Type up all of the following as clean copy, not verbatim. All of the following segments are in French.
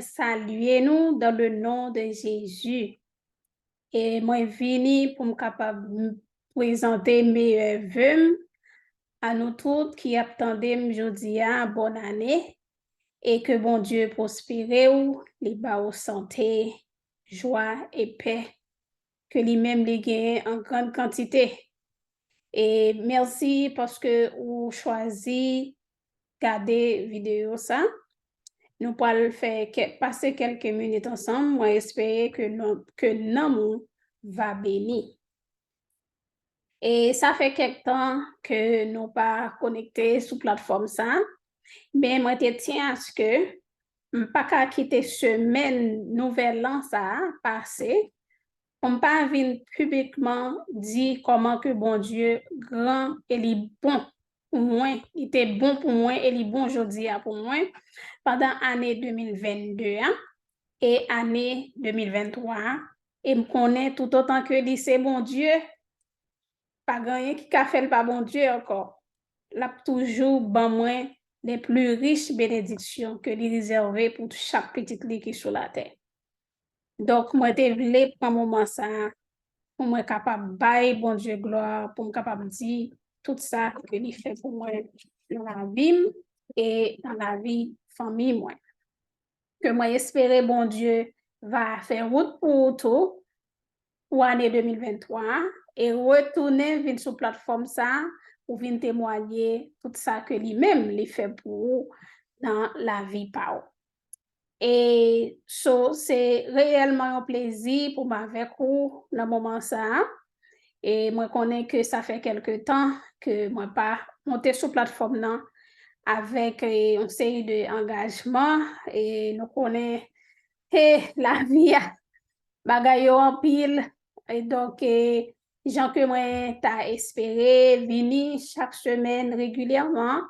Saluer nous dans le nom de Jésus. Et moi, vini pour me capable présenter mes vœux à nous toutes qui attendons aujourd'hui à bonne année et que bon Dieu prospère ou les bas aux santé, joie et paix, que lui-même les gagne en grande quantité. Et merci parce que vous choisi garder vidéo ça. Nous pourrons passer quelques minutes ensemble. Moi, espérer que l'amour va bénir. Et ça fait quelque temps que nous pas connectés sur plateforme ça. Mais moi, je tiens à ce que je pas qu'à quitter semaine nouvelle an ça passé. On pas venir publiquement dire comment que bon Dieu grand et il est bon pour moi, il était bon pour moi et il est bon aujourd'hui pour moi pendant l'année 2022 et année 2023 et me connaît tout autant que lui c'est bon Dieu, pas gagné qui a fait pas bon Dieu encore. L'a toujours ban moi les plus riches bénédictions que lui réservé pour chaque petite lit qui sur la terre. Donc moi te voulais prendre moment ça pour moi capable bailler bon Dieu gloire, pour me capable dire tout ça que lui fait pour moi dans la vie et dans la vie famille moi. Que moi espérer bon Dieu va faire route pour tout pour l'année 2023 et retourner venir sur plateforme ça pour venir témoigner tout ça que lui-même lui fait pour dans la vie par. Et c'est réellement un plaisir pour moi avec vous dans le moment ça. Et moi connais que ça fait quelque temps que moi pas monté sur plateforme non avec une série d'engagements et nous connaissons la vie bagay yo en pile et donc gens que moi t'a espéré venir chaque semaine régulièrement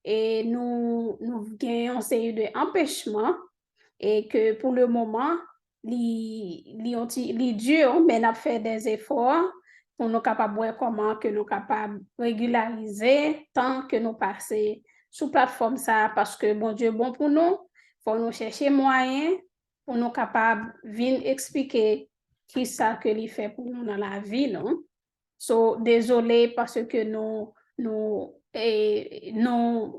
et nous gagnons une série d'empêchements et que pour le moment li dur mais n'a fait des efforts pour nous capables voir comment que nous capables régulariser tant que nous passer sous plateforme ça parce que bon Dieu bon pour nous faut nous chercher moyen pour nous capables venir expliquer qui ça que lui fait pour nous dans la vie non so désolé parce que nous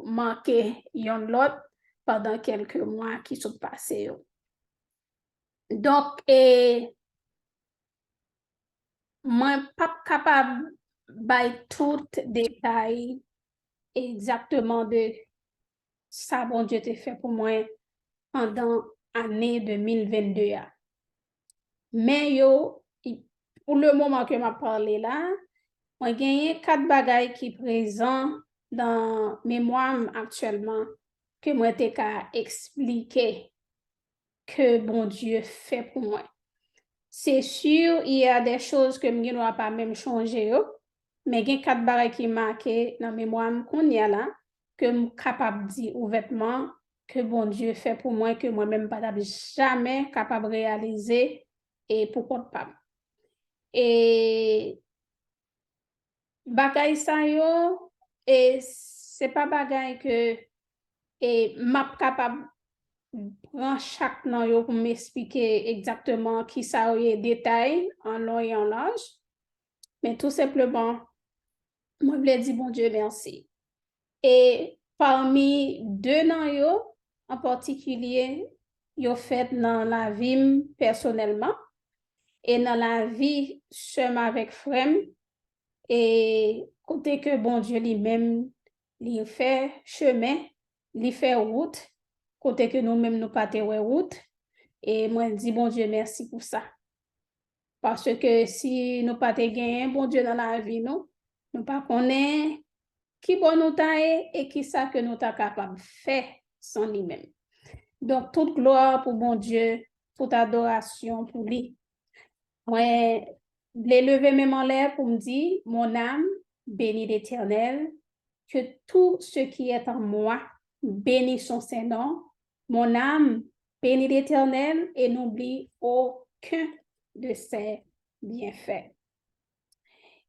manqué yon l'autre pendant quelques mois qui sont passés donc moi pas capable by tout détail exactement de ça bon Dieu te fait pour moi pendant l'année 2022 mais pour le moment que m'a parlé là moi gagné 4 bagailles qui présent dans mémoire actuellement que moi te ka expliquer que bon Dieu fait pour moi. C'est sûr, il y a des choses que je ne pas même changer, mais il y a 4 bagailles qui marquent dans mémoire qu'on y a là, que je suis capable de dire ouvertement que bon Dieu fait pour moi, que moi-même pas jamais capable de réaliser et pourquoi pas. Et bagay sa yo, et c'est pas bagay que m'a capable prendre chaque nan yo pour m'expliquer exactement qui ça y est détail en long et en large, mais tout simplement, moi je dire bon Dieu merci. Et parmi 2 nan yo, en particulier, yo fait dans la vie personnellement et dans la vie seulement avec frère et côté que bon Dieu lui-même lui fait chemin, lui fait route, côté que nous-mêmes nous pas route et moi dis bon Dieu merci pour ça. Parce que si nous pas gagné bon Dieu dans la vie nous pas connaît qui bon nous ta et qui ça que nous ta capable faire sans lui-même. Donc toute gloire pour bon Dieu, toute adoration pour lui. Ouais, les lever même en l'air pour me dire, mon âme bénit l'Éternel, que tout ce qui est en moi bénit son Saint-Nom. Mon âme bénit l'Éternel et n'oublie aucun de ses bienfaits.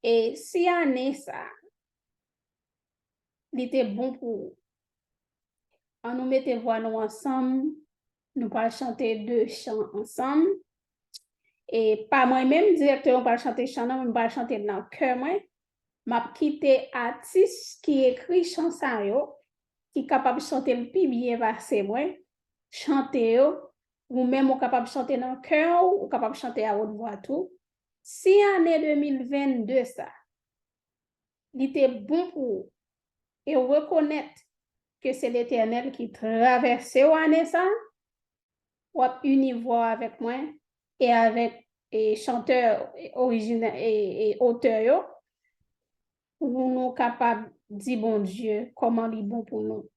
Et si année ça, il était bon pour on nous mettait voix nous ensemble nous allons chanter 2 chants ensemble. Et pas moi-même directement, on va chanter chant, mais on va chanter dans le cœur, moi. M'a quitté artiste qui écrit chanson yo, qui est capable de chanter le plus bien passé moi, chanter yo, ou même on capable de chanter dans le cœur, ou capable de chanter à haute voix tout. Si année 2022 ça, il était bon pour et reconnaître que c'est l'Éternel qui traversait l'année ça, ou unir avec moi et avec et chanteur original et auteur pour nous capables de dire bon Dieu comment il est bon pour nous.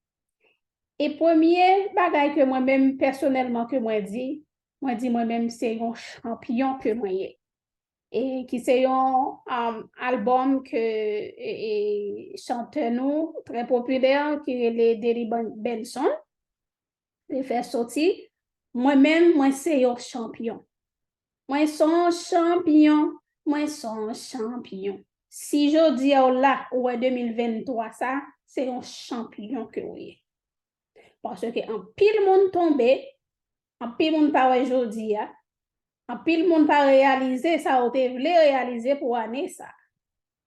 Et premier bagage que moi-même personnellement que moi dis moi-même c'est un champion que moi et qui c'est un album que chanteur nous très populaire qui est les Derry Benson les fait sortir moi-même moi c'est un champion. Moi son champion, moi son champion. Si je dis là ou 2023 ça, c'est un champion que oui. Parce que en pile monde tombé, en pile monde pas aujourd'hui, en pile monde pas réaliser ça ou te voulait réaliser pour année ça.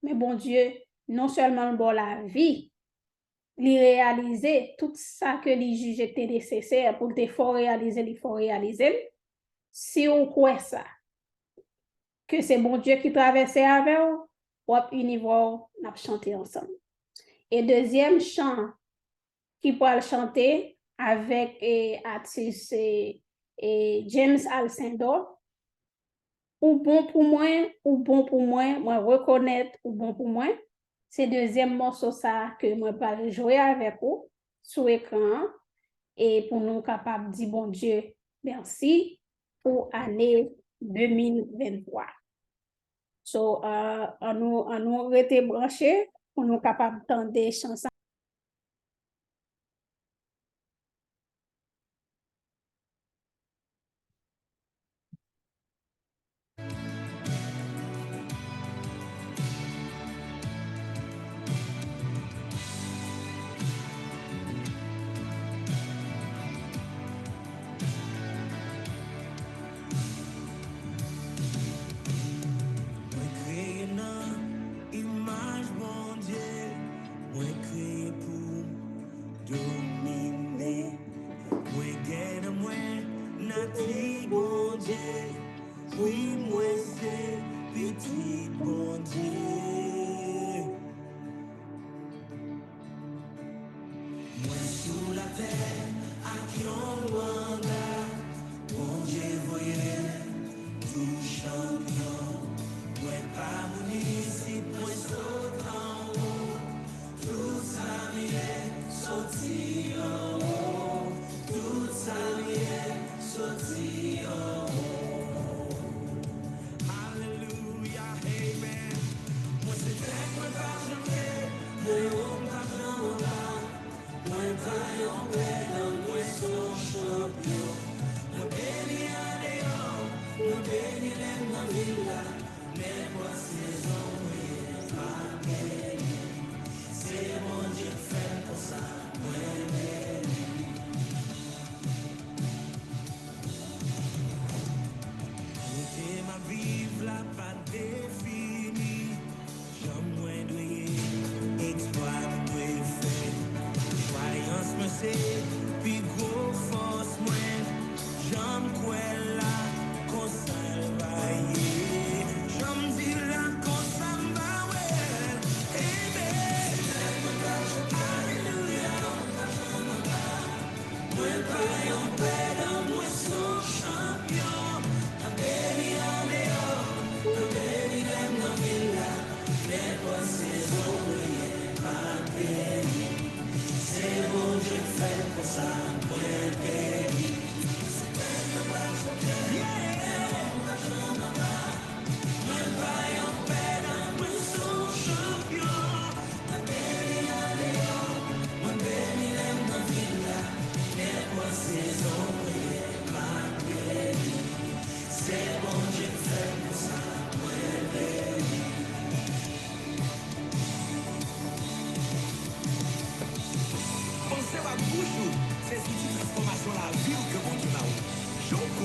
Mais bon Dieu, non seulement bon la vie, il réaliser tout ça que les juges étaient nécessaire pour te faut réaliser, il faut réaliser. Si on croit ça, que c'est bon Dieu qui traversait avec vous, ou univers, n'a chanté ensemble. Et deuxième chant qui peut chanter avec artiste James Alcindor, ou bon pour moi reconnaître ou bon pour moi, c'est deuxième morceau ça que moi vais jouer avec vous sur écran et pour nous capables de dire bon Dieu merci pour l'année 2023. So, on nous rete branché pour nous capables d'entendre des chansons.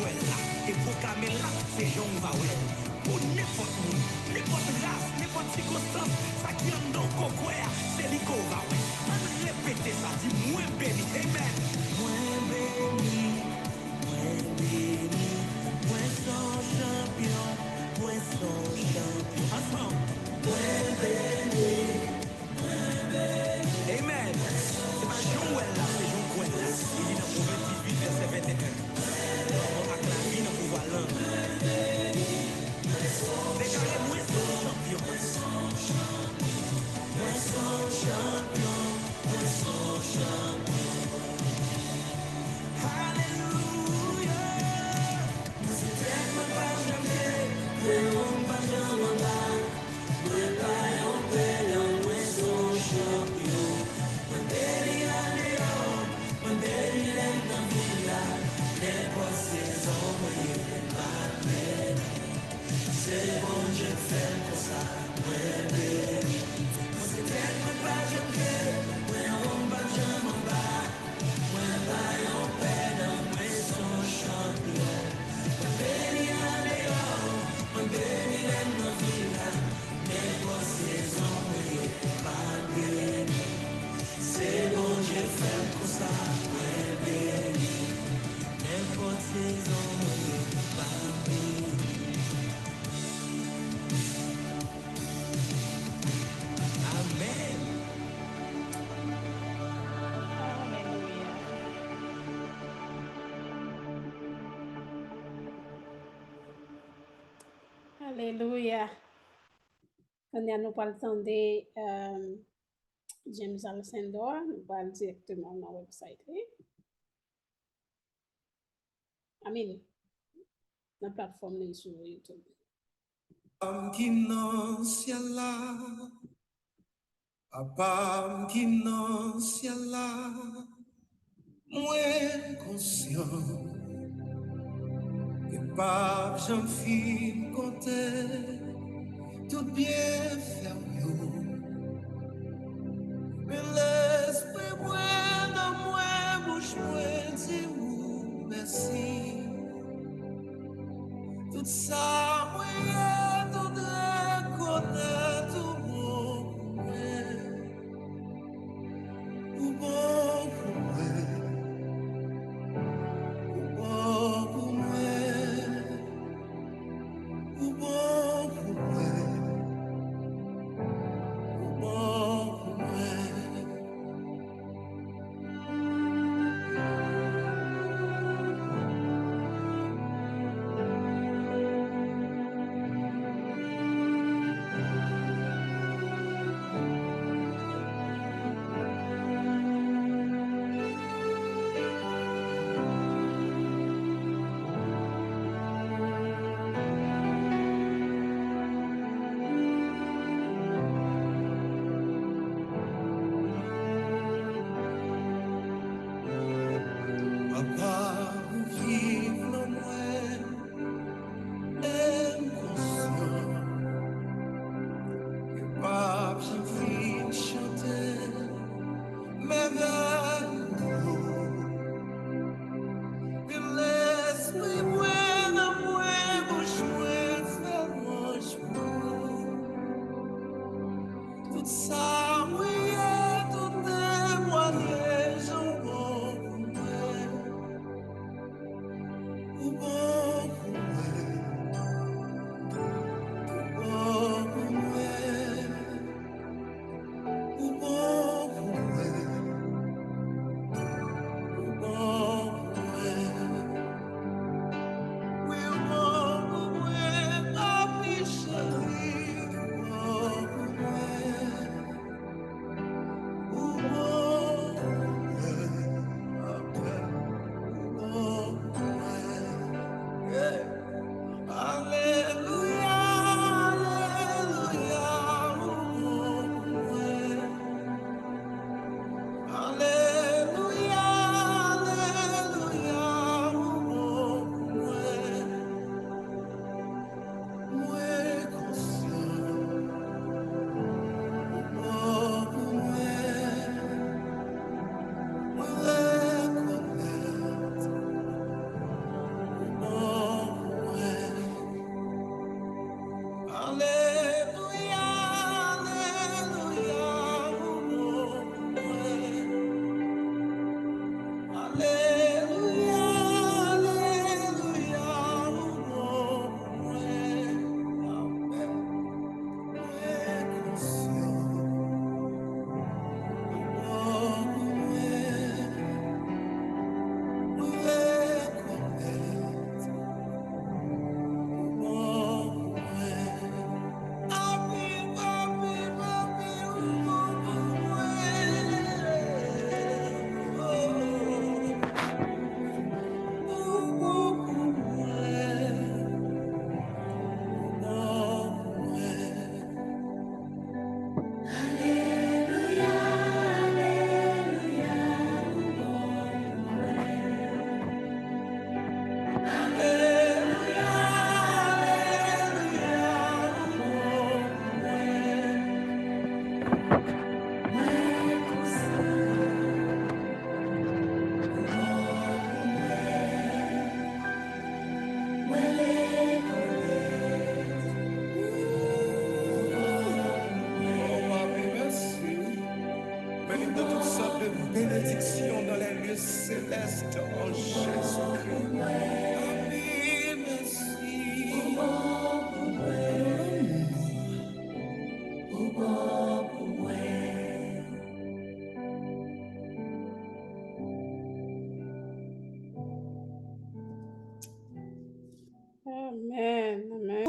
Joël là. Et proclamer là, c'est Jean Vawel. Pour n'importe où, n'importe race, n'importe circonstance, ça qui en dans cocoya, c'est Lico Vawel. On répète ça, dit moins béni, amen. Moins béni, moins son champion, moins son champion. Ensemble. Moins béni. Amen. C'est pas Joël là, c'est Jean Gouel là. Il dit dans Proverbe 18, verset 21. On a la vie dans pouvoir l'un. Déclarez moi son champion. Moi son champion. Moi son champion. Alléluia. C'est tellement pas jamais. Tellement pas jamais. Moi pas en paix, moi son champion. Moi béni la néant. Moi béni l'aime dans villa. Les postes envoyés par paix. C'est bon, je fais pour ça. Moi béni. Moi c'est tellement pas jamais. Moi on va jamais en bas. Moi pas en paix, moi son champion. Moi béni la néant. Moi béni l'aime dans villa. Les postes envoyés par béni. C'est bon, je fais pour ça. Moi béni. Les postes envoyés par béni. Amen. Alléluia. On nous parle de James Alcindor, nous parle directement dans le website. Amen. La plateforme sur YouTube. Qui non ciel là, papa qui non ciel là, moins conscient que pas j'en film compter tout bien faire mais l'esprit moi dans moi bouche moi dit ou merci tout ça moi tout reconnaître tout bon pour moi pour moi pour moi pour moi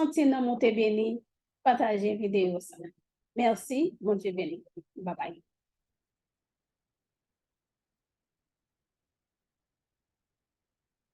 senti dans mon te béni, partagez vidéo ça. Merci, mon Dieu béni. Bye bye.